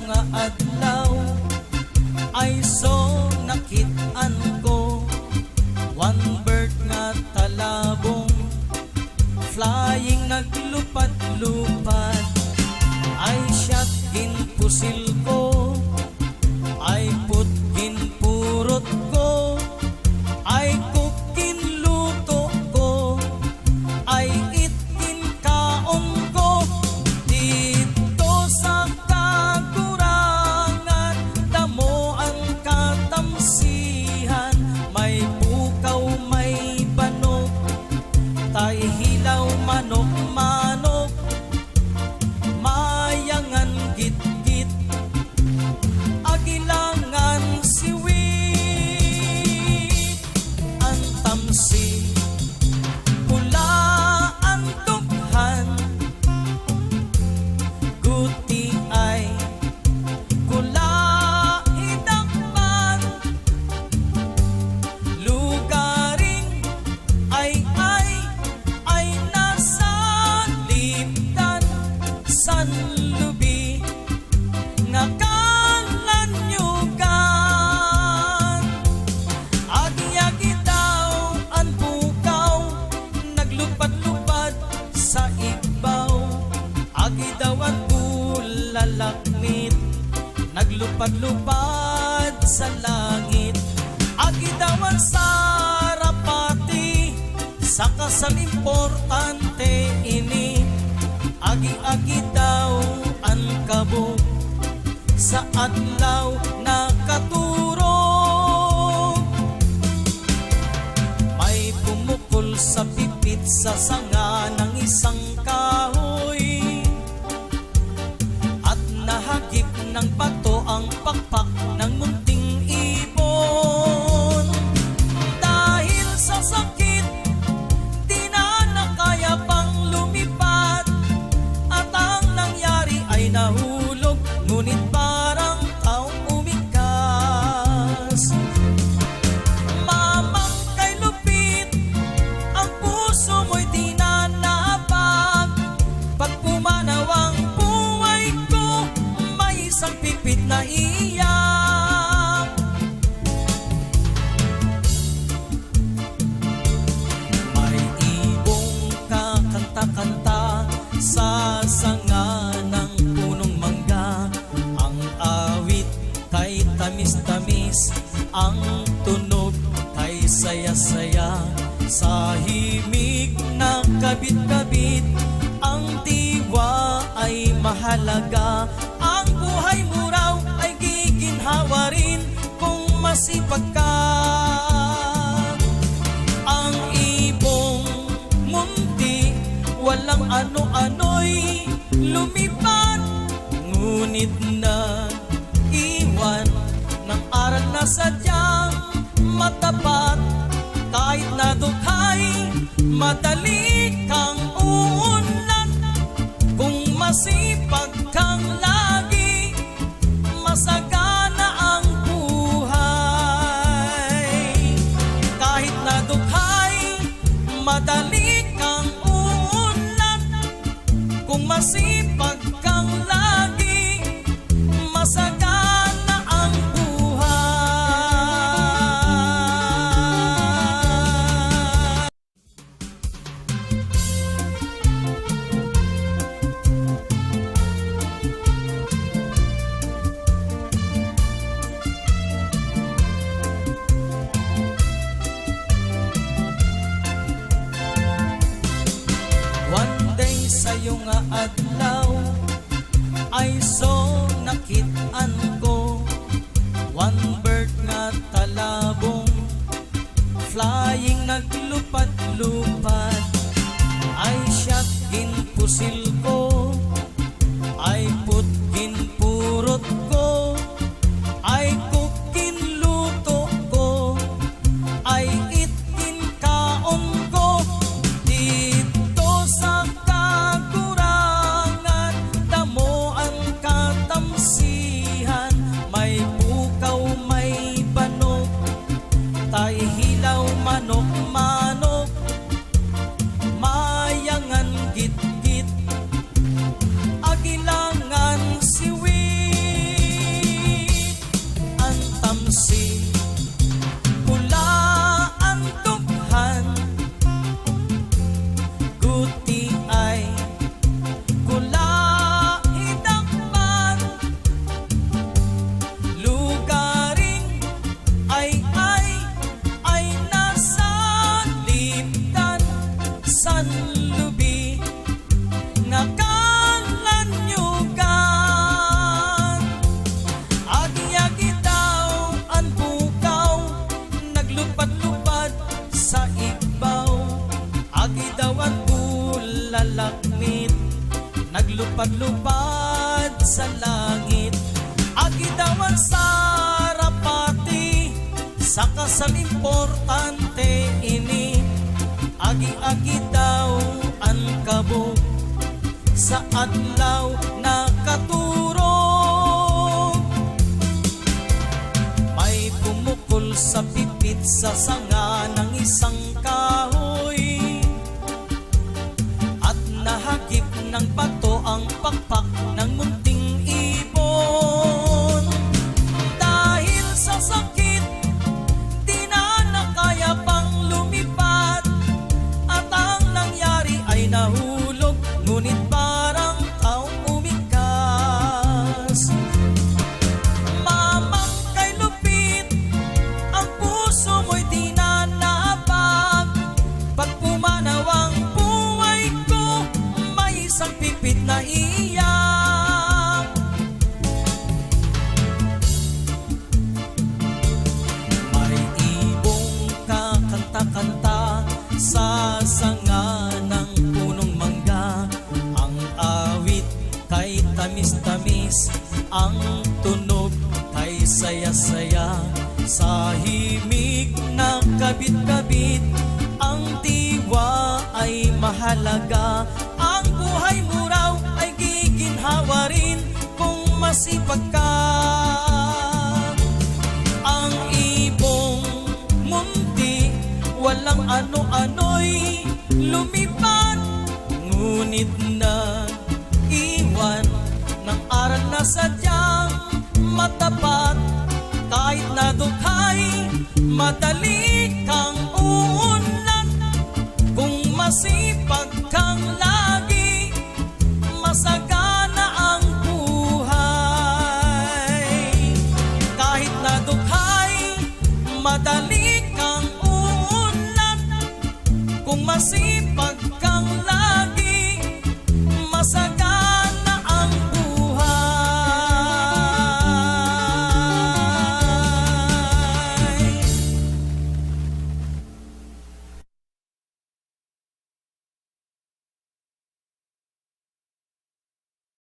nga adlaw ay so nakit-an ko one bird nga talabong flying naglupad-lupad ay siyat ginpusil ko ay put ginpurot ko ay cook ginluto ko ay it ginkaon ko dito sa kakurangan damo ang katamsihan may bukaw may banok tay hilaw manok-manok mayangan git-git agilangan siwit ang tamsi pula ang dughan guti ay kula idakpan lugaring ay nasa lipdan sanlubi nga kalanyugan agi-agi daw ang bukaw naglupad-lupad sa ibaw agi daw ang bulalakmit naglupad-lupad sa langit agi daw ang sarapati sa kasal importante ini agi-agi daw ang kabog sa adlaw na katurong may pumukol sa pipit sa sanga ng isang kahoy at nahagip ng bato ang pakpak ng munting ibon dahil sa sakit di na nakaya pang lumipad at ang nangyari ay nahulog ngunit parang taong umikas mamang kay lupit ang puso mo'y di na naabag pag pumanaw ang buhay ko may isang pipit na iyak may ibong kakanta-kanta sa sanga ng punong mangga ang awit kay tamis-tamis ang tunog kay saya-saya sa himig na kabit-kabit ang diwa ay mahalaga ang buhay mo raw ay giginhawa rin kung masipag ka ang ibong munti walang ano-ano'y lumipad ngunit na iwan ng aral na sadyang matapat kahit na dukhay madali kang uunlad kung masipag kang lagi masagana ang buhay kahit na dukhay madali kang kung masipag kang lagi masagana ang buhay. One day sa'yo nga adlaw ay so nakit-an ko one bird nga talabong flying naglupad-lupad ay siyat ginpusil ko ay put ginpurot ko ay cook ginluto ko ay it ginkaon ko dito sa kakurangan damo ang katamsihan may bukaw may banok tay hilaw manok-manok mayangan git-git langit, naglupad-lupad sa langit. Agi daw ang sarapati, sa kasal importante ini. Agi-agi daw ang kabuk, sa adlaw na katurong. May pumukol sa pipit sa sanga ng isang kahoy, at nahagip ng bato ang pakpak ng munting ibon. Dahil sa sakit, di na nakaya pang lumipad, at ang nangyari ay nahulog, ngunit parang taong umikas. Mamang kay lupit, ang puso mo'y di na naabag. Pag pumanaw ang buhay ko, may isang pipit na iyak. May ibong kakanta-kanta sa sanga ng punong mangga. Ang awit kay tamis-tamis, ang tunog kay saya-saya. Sa himig na kabit-kabit, ang diwa ay mahalaga. Ang buhay mo raw ay giginhawa rin kung masipag ka. Ang ibong mundi, walang ano-ano'y lumipad, ngunit nag-iwan ng aral na sadyang matapat. Kahit na dukhay, madali kang uunlad. Kung masipag kang lagi, masagana ang buhay. Kahit na dukhay, madali kang uunlad. Kung masipag kang lagi, masagana